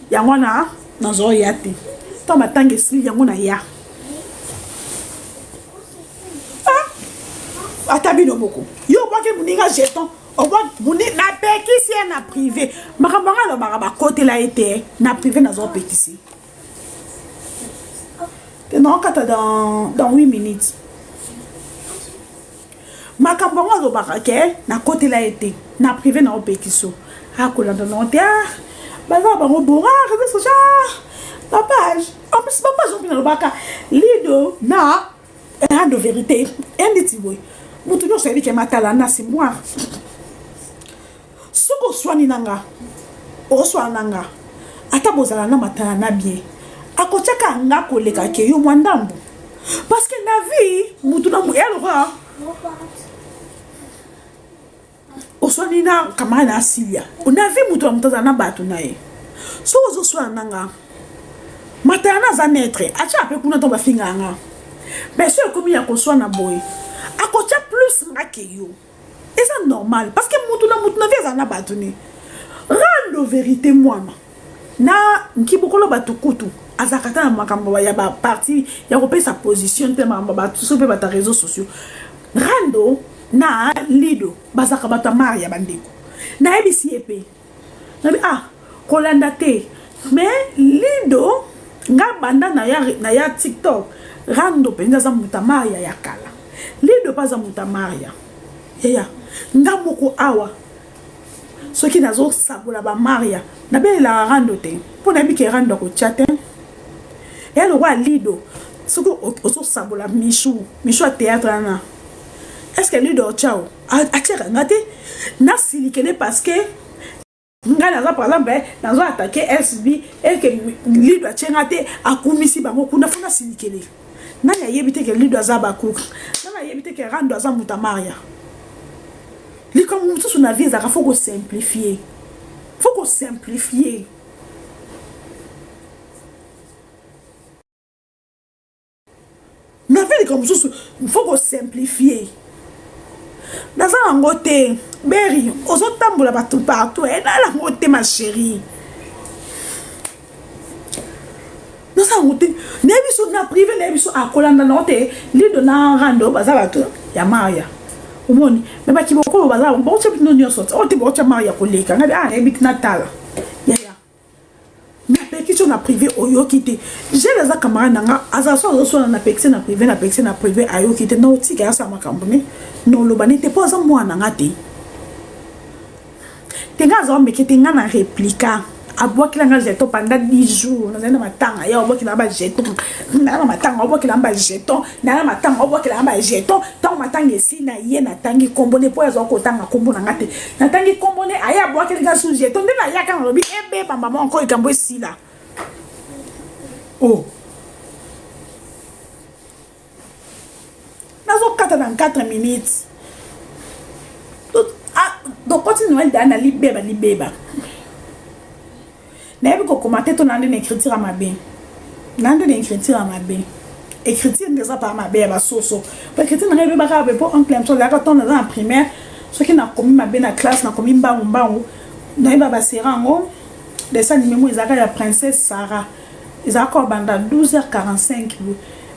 Il y a un dans un yate. Tant matin, il y a un ya. Ah, atabino beaucoup. Yo, on voit qu'il y a un jeton. On voit que na pétition na privé. Makambanga lo maraba côté là été na privé na zo pétition. Non, dans 8 minutes. Makambanga lo barake na côté là été na privé na pétition. Ah kolanda non te ah. Baza bango bonga réseaux sociaux. Papa, en plus papa zo pina lo baka lido na rien de vérité. Un petit boy. Mutu no sebi ke matala na c'est moi. Soko swani nanga o swananga ata bozala na matala na bien akochaka nga koleka ke yo mwandambu parce que na vie mutu na mu elwa o swani na kama na asilia na vie mutu na mutaza na batu na ye so ozo swananga matala na za netre acha ape kuna tomba finga nga mais so komi ya ko swana boy akocha plus nga ke yo. Et c'est normal. Parce que moutouna vie na batuni. Rando vérité moi. Na nkibokolo batukutu. Azakata na makambo ya ba parti ya repé sa position te mamba batu sur ba réseaux sociaux. Rando na lido bazaka bata maria bandeko. Na ebisi epé. Na ah kolanda te. Mais lido nga banda na ya TikTok. Rando penza za mutamaria ya kala. Lido pas za mutamaria. Yeah. Ndamoko awa soki nazo sabola ba maria na be la rando te pona bi ke rando ko chate ya lo wa lido soko oso sabola michu a théâtre na est-ce que lido chao a tchera ngate na silikele parce que ngana za par exemple nazo attaquer SB et que lido a tchengate akumisi bango kuna fona silikele na ya yebite ke lido za ba cook na ya yebite ke rando za mutamaria. Les comme tout sur la vie, il faut qu'on simplifie. Faut qu'on simplifie. La vie comme ça, il faut qu'on simplifie. Dans un côté, Berry, aux autres tambours là partout, et dans la côté ma chérie. Dans un côté, les bisous na privé, les bisous à Colanda Norte, les donnant rando, bazalato, ya Maria. Umoni mais ba kiboko baza bon c'est non nyo sort on te bo cha maria koleka ngabi ah ebit natala ya na pétition na privé oyo kité j'ai les camarades nanga azaso na pétition na privé ayo kité no tika ya sa makambo ne no lo bani te poza mwana ngati tenga zo mekete nga na réplica aboa kila nga jeton pendant 10 jours na matanga ya aboa kila ba jeton na matanga aboa kila ba jeton na matanga aboa kila ba jeton tant matanga esi na ye na tangi kombone po yazo ko tanga kombo na ngate na tangi kombone aya aboa kila sous jeton de na ya kan lobi ebe ba mama encore ikambo esi la oh nazo kata dans 4 minutes donc continue dans libeba n'avez pas commenté ton année d'écriture à ma bain. L'année d'écriture à ma bain. Écriture déjà par ma bain à la sauce. Écriture n'avait pas grave pour un clem sur la quand on est en primaire. Ce qui n'a commis ma bain à classe n'a commis ba n'avait pas passé en haut. Dessin numéro ils avaient la princesse Sarah. Ils avaient encore banda 12h45.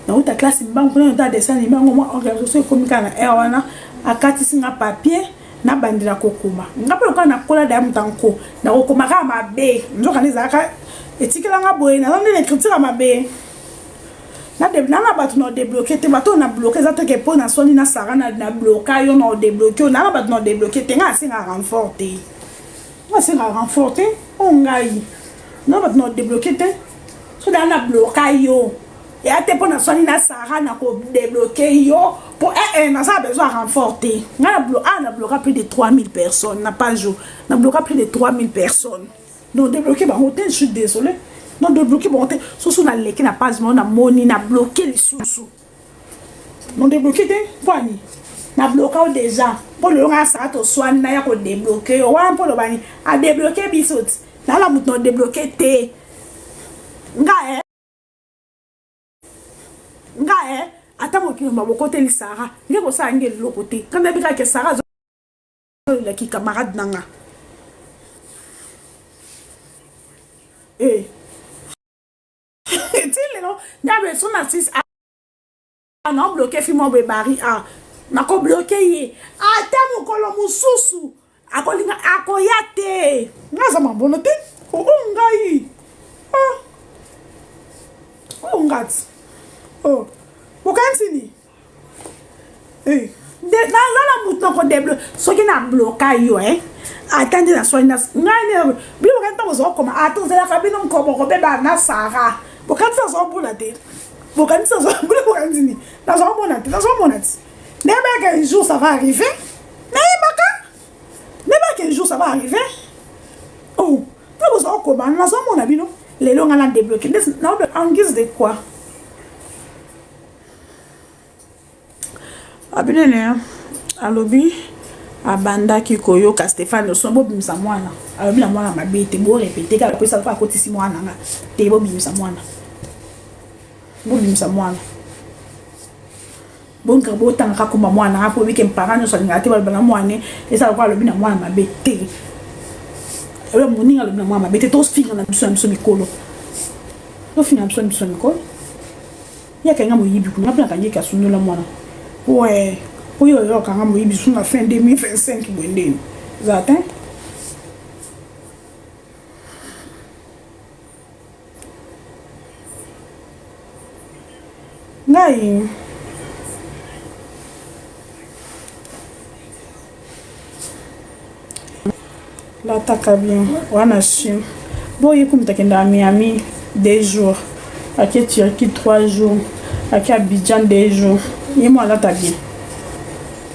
Dans ta classe ils m'ont donné un dessin numéro moi organisation comme quand on a 4 signes papier. Na bandira kokoma ngapo lokana na kola da mutanko na kokoma ka mabe nzoka nizaka etikela nga boye na ndine écriture mabe na batu na débloquer te bato na bloquer za te ke po na soni na Sarah na bloquer yo na débloquer na batu na débloquer te nga singa renforter on ngai na batu na débloquer te so da na bloquer yo et à te po na soni na Sarah na ko débloquer yo pour na ça besoin renforcer na bloquer plus de 3000 personnes na pas jour na bloquer plus de 3000 personnes donc débloquer ba hôtel je suis désolé non débloquer bon hôtel sous na leki na pas na moni na bloquer les sous non débloquer te poani na bloquer déjà pour le rang ça to soin na ya ko débloquer o wa pour le bani a débloquer bisot na la mouton débloquer te nga ata mo kino mabo côté li Sarah nge ko sa ngeli lo côté quand na bika ke Sarah la ki camarade nanga tile no nyabe son artiste a non bloqué fi mo be bari a na ko bloqué ye ata mo kolo mususu akolinga akoyate ngaza mambono te o ngai ngati bokantini na la mouton ko débloqué so ki na bloqué yo attendez la soigna ngane bi bo kan to zo koma ato zela fa bi non ko bo be ba na Sarah bo kan to zo bo la te bo kan to zo bo kan dini na zo bo na te ne ba qu'un jour ça va arriver ne ba qu'un jour ça va arriver oh to bo zo koma na zo mo na bi no les longs à la débloquer en guise de quoi abinene alobi abanda ki koyoka Stéphane sombo bimisa mwana alobi na mwana mabete bo répéter ka pesa fa kotisi mwana nga te bo bimisa mwana bon ka bo tanga ko mwana hapo weekend parano so ngati ba bana mwana esa ko alobi na mwana mabete ebe moninga alobi na mwana mabete to finga na biso mikolo to finga biso mikolo ya kanga moyibi kuna bla kanye ka sunula mwana ouais oui yo kanga moyibi suna fin 2025 bwendeni zatin ngai la taka bien wana chim boye kumtakenda Miami 2 jours à Turquie 3 jours à Abidjan 2 jours et moi là t'as bien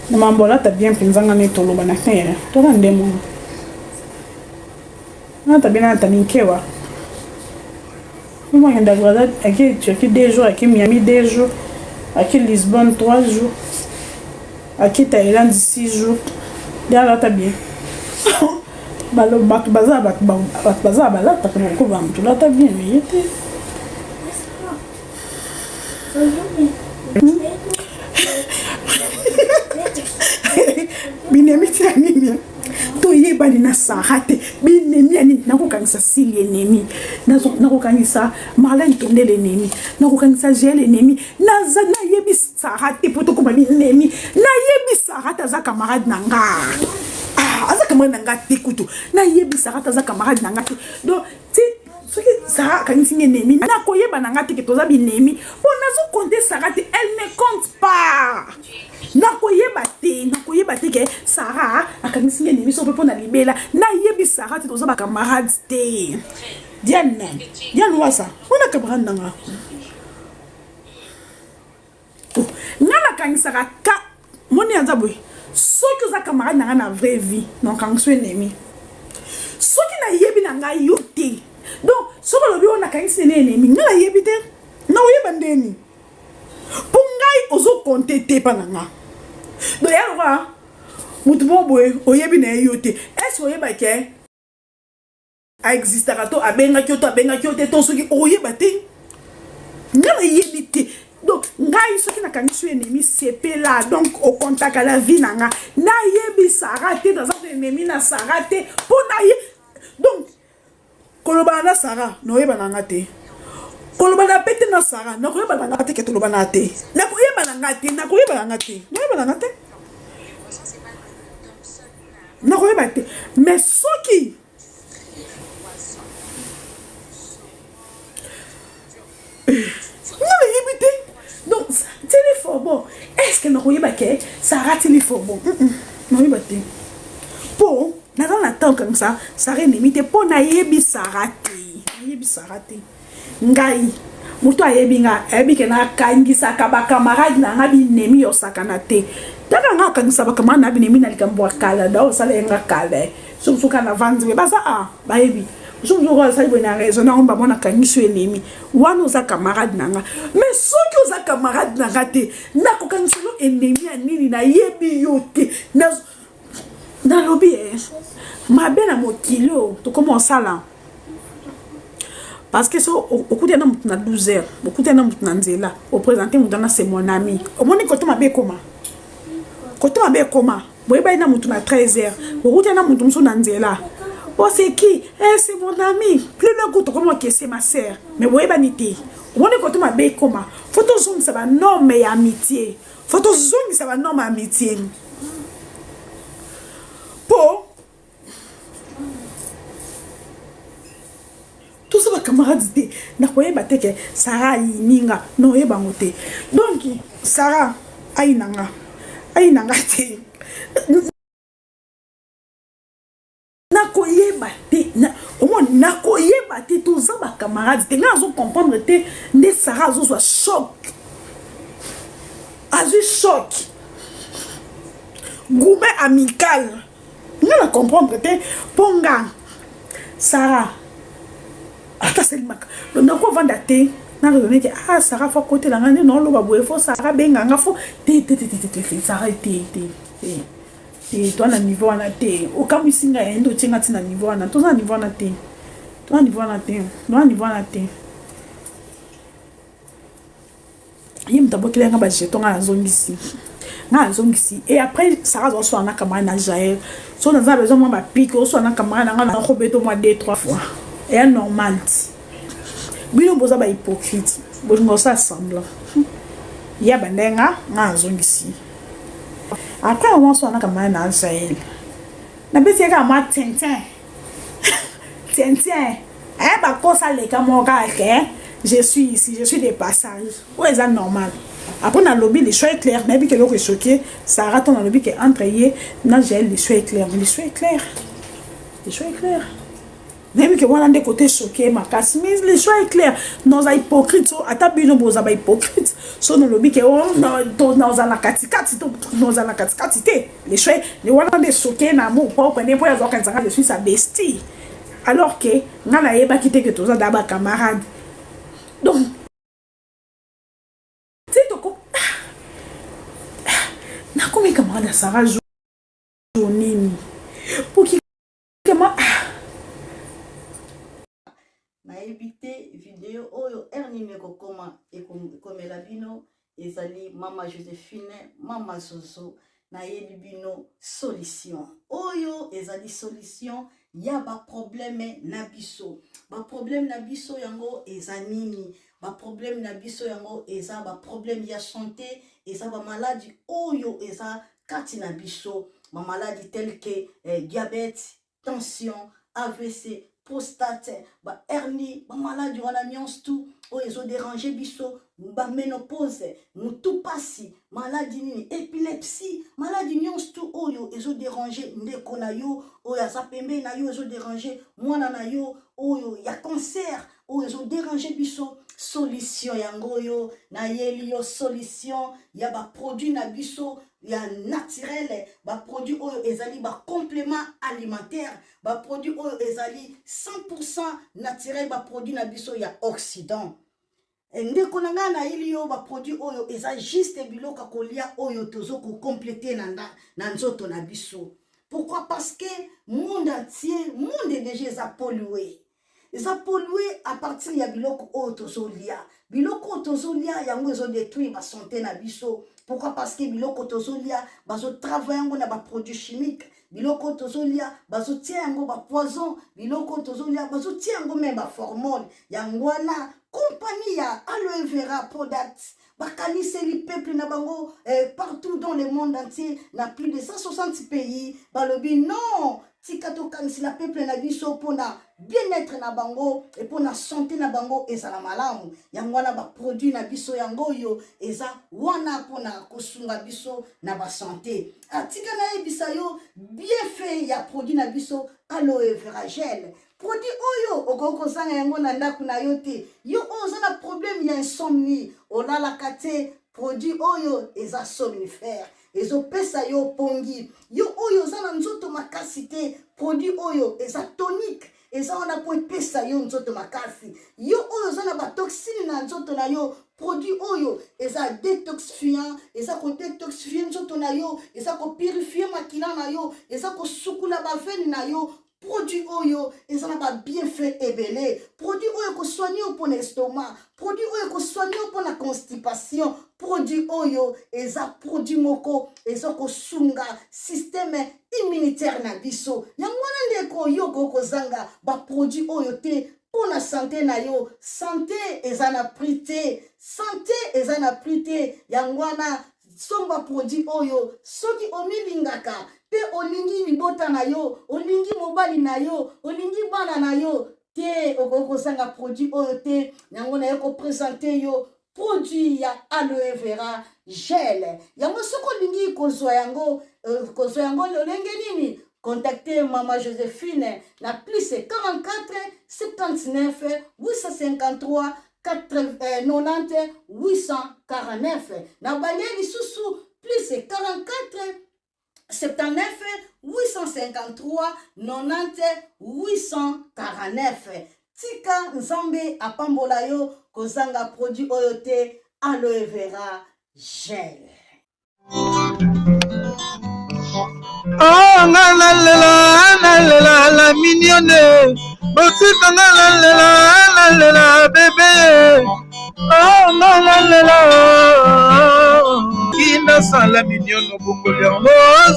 maman là t'as bien pinzanga ne tolo bana kaya to na ndemo na t'as bien na minkewa moi yenda gwada à Turquie 2 jours à Miami 2 jours à Lisbonne 3 jours à Thaïlande 6 jours là t'as bien balo bak baza bala ta ko ba mtu la ta bien yete binemi tani to yeba ni na Sarate binemi ani nako kanisa Silie nemi nako kanisa Marlène Tondele nemi nako kanisa Gele nemi naza na yebi Sarate poto ko ba nemi na yebi Sarate za camarade nanga aza camarade nanga tekutu na yebi Sarate za camarade nanga donc ti soki Sarah kanisi nemi na koyeba nanga te ke toza binemi on nazo compter Sarate elle ne compte pas na koyeba te ke Sarah akanisi nemi so pe na libela na yebi Sarate toza ba camarade te Diane wasa ona camarade nanga ngana kanisa ka moni anza boy soki oza camarade nanga na vraie vie non kanso ennemi soki na yebi nanga yo te donc soki olobi ona kanisi ennemi nga na yebi te na oyeba ndeni po ngai ozo konte te pa nanga donc yaloka mutu mo boye oyebi na ye yo te est-ce oyeba ke existaka to abengaki yo te to soki oyeba te nga na yebi te donc ngai soki nakanisi ennemi sepela donc au contact à la vie nanga na yebi Sarate dans un ennemi na Sarate pour na ye donc koloba na Sarah no yeba nanga te koloba na pete na Sarah na koyeba nanga te ke toloba na te na koyeba nanga te na koyeba nanga te na koyeba nanga te na koyeba te mais soki non yebi te donc téléphone bon est-ce que na koyeba ke Sarah téléphone bon non yeba te po na dans la temps comme ça Sarah ennemi te po na yebi Sarate ngai mutu ayebi nga ebi ke na kangisa ka ba camarade na nga binemi yo sakana te taka nga kangisa ba camarade na binemi na likambo kala da o sala nga kala so ka na vanzi be basa ba yebi je vous ça bonne raison na on ba bona kangi so ennemi wana oza camarade nanga mais soki oza camarade nanga te na ko kangi solo ennemi ya nini na yebi yo te na lobby mabe na mokilo to comment ça là parce que so okuti na mutu na 12h okuti na mutu na nzela o présenter mutu na c'est mon ami o moni ko to mabe koma boye ba ina mutu na 13h okuti na mutu muso na nzela. Oh, c'est qui? Eh, c'est mon ami. Plus le coup, comment que c'est ma sœur. Mais vous voyez, banité. On est quand on m'a bé comment. Photo zoom, ça va non, mais amitié. Photo zoom, ça va non, mais amitié. Pour. Tout ça va camarade. N'a pas eu que Sarah y ninga. Non, y bangote. Donc, Sarah, aïe nanga. Aïe nanga te. Nakoyeba te tous ça ba camarades te nga zo comprendre te ne Sarah zo soit choc azu choc gourmet amical nga comprendre te ponga Sarah ata c'est mak le nako vanda te na raisonner que ah Sarah faut côté la ngane non lo ba boye faut Sarah benga nga faut te Sarah te toi na niveau wana te okamusinga endo tsenga tina niveau wana to na niveau wana te to na niveau wana te no na niveau wana te yim tabokile nga ba jeton nga zongisi et après Sarah zo so na camarade na Jaël so na za besoin moi ba pique so na camarade nga na robeto moi 2-3 fois et normal bino boza ba hypocrite bo ça semblant ya bandenga nga zongisi. Après, on s'en a comme un Jaël. Na bisi ka ma tintin. Tintin. Eh ba ko ça les camarades que je suis ici, je suis des passages. Ouais, c'est normal. Après dans le lobby les choix clairs, mais puis que l'autre est choqué, ça rate dans le lobby que entre hier, na Jaël les choix clairs, mais les choix clairs. Les choix clairs. Même que voilà des côtés choqués ma casse mais les choix est clair nos hypocrites so atabino boza ba hypocrite so no lobby que on dans la katikati dans la katikati les choix les voilà des choqués na mo pas connaît pour avoir quand je suis sa bestie alors que na la yeba quitter que toza d'aba camarade donc c'est to na comme camarade Sarah Jonini pour qui comment éviter vidéo oyo ernime kokoma ekomela bino ezali mama Joséphine mama Zozo na yebi bino solution oyo ezali solution ya ba problème na biso yango eza nini ba problème na biso yango eza ba problème ya santé eza ba maladie oyo eza kati na biso ba maladie telle que diabète tension AVC prostate, ba hernie, ba maladie wana nyonso tout oyo ezo déranger biso, ba ménopause, mutu pasi, maladie nini, épilepsie, maladie nyonso tout oyo ezo déranger ndeko na yo, oyo aza pembe na yo ezo déranger mwana na yo, oyo ya cancer, oyo ezo déranger biso. Solution yango yo na yeli yo solution ya ba produit na biso ya naturel ba produit oyo ezali ba complément alimentaire ba produit oyo ezali 100% naturel ba produit na biso ya Occident ndeko nanga na yeli yo ba produit oyo eza juste biloka kolia oyo tozo ko compléter na nzoto na biso. Pourquoi? Parce que monde entier monde déjà pollué. Ils ont pollué à partir de biloko otozolia. Biloko otozolia yango ezo détruire ma santé na biso. Pourquoi? Parce que biloko otozolia bazo travailler yango na ba produits chimiques. Biloko otozolia bazo tia yango ba poison. Biloko otozolia bazo tia yango même ba hormone. Yango wana compagnie ya aloe vera products. Bakanise li peuple na bango partout dans le monde entier, na plus de 160 pays. Balobi non. Tikato kanisi la peuple na biso pona bien-être na bango et pona santé na bango eza la malamu yango wana ba produit na biso yango yo eza wana pona kosunga biso na ba santé atika na ebisa yo bien fait ya produit na biso aloe vera gel produit oyo okoko zanga yango na ndaku na yo te yo oza na problème ya insomnie olala kate produit oyo eza somnifère ezo pesa yo pongi yo oyo za na nzoto makasi te produit oyo eza tonique eza wana po epesa yo nzoto makasi yo oyo oza na batoxine na nzoto na yo produit oyo eza détoxifiant eza kodétoxifie nzoto na yo eza kopurifie makila na yo eza kosukula baveni na yo produit oyo eza na babienfait ebele produit oyo kosoigne yo mpona estomac produit oyo kosoigne yo mpona constipation produit oyo eza produit moko eza kosunga système immunitaire na biso yango wana ndeko yo kokozanga baproduit oyo te mpona santé na yo santé eza na prix te santé eza na prix te yango wana somba produit oyo soki omilingaka pe olingi libota na yo olingi mobali na yo olingi bana na yo te okozanga produit oyo te yango na yo kopresente yo produit ya aloe vera gel yango soki olingi kozwa yango lolenge nini contactez Maman Joséphine na plus 44 79 853 90 849 na balieli susu plus 44 79 853 90 849 tika nzambe apambola yo kozanga produit oyo te aloe vera gel. Oh la mignonne, botika la bébé. Oh la kina sala mignonne bokoli yango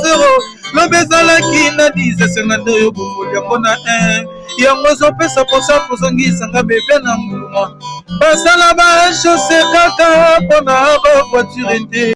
zero lobezala kina 10 52 yo bokoli yango na 1 yango zopesa posa kozongisanga bebe na mbuma basala ba chausse kaka mpona ba voiture te